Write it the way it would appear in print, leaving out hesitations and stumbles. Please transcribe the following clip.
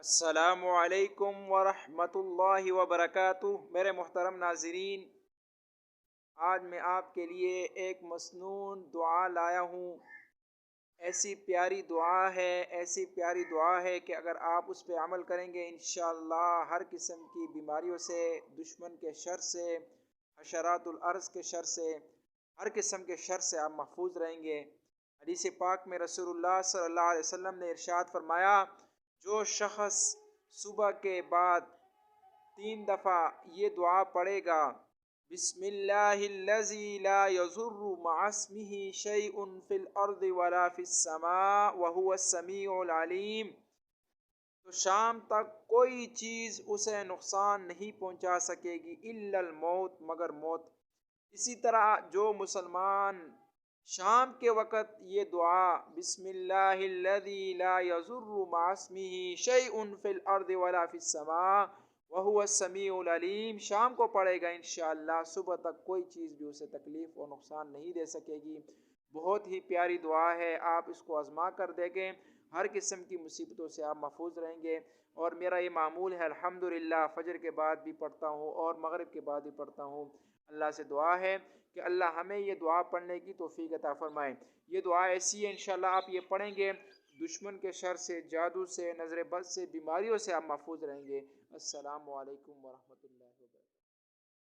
السلام علیکم ورحمۃ اللہ وبرکاتہ۔ میرے محترم ناظرین، آج میں آپ کے لیے ایک مسنون دعا لایا ہوں۔ ایسی پیاری دعا ہے کہ اگر آپ اس پہ عمل کریں گے انشاءاللہ ہر قسم کی بیماریوں سے، دشمن کے شر سے، حشرات الارض کے شر سے، ہر قسم کے شر سے آپ محفوظ رہیں گے۔ حدیث پاک میں رسول اللہ صلی اللہ علیہ وسلم نے ارشاد فرمایا، جو شخص صبح کے بعد 3 دفعہ یہ دعا پڑھے گا، بسم اللہ الذی لا یضر مع اسمہ شیء فی الارض ولا فی السماء وہو السمیع العلیم، تو شام تک کوئی چیز اسے نقصان نہیں پہنچا سکے گی الا الموت، مگر موت۔ اسی طرح جو مسلمان شام کے وقت یہ دعا بسم اللہ الذی لا یضر مع اسمہ شیء فی الارض ولا فی السماء وہو السمیع العلیم شام کو پڑھے گا انشاءاللہ صبح تک کوئی چیز بھی اسے تکلیف اور نقصان نہیں دے سکے گی۔ بہت ہی پیاری دعا ہے، آپ اس کو آزما کر دیکھیں، ہر قسم کی مصیبتوں سے آپ محفوظ رہیں گے۔ اور میرا یہ معمول ہے الحمدللہ فجر کے بعد بھی پڑھتا ہوں اور مغرب کے بعد بھی پڑھتا ہوں۔ اللہ سے دعا ہے کہ اللہ ہمیں یہ دعا پڑھنے کی توفیق عطا فرمائے۔ یہ دعا ایسی ہے انشاءاللہ آپ یہ پڑھیں گے، دشمن کے شر سے، جادو سے، نظر بد سے، بیماریوں سے آپ محفوظ رہیں گے۔ السلام علیکم ورحمۃ اللہ۔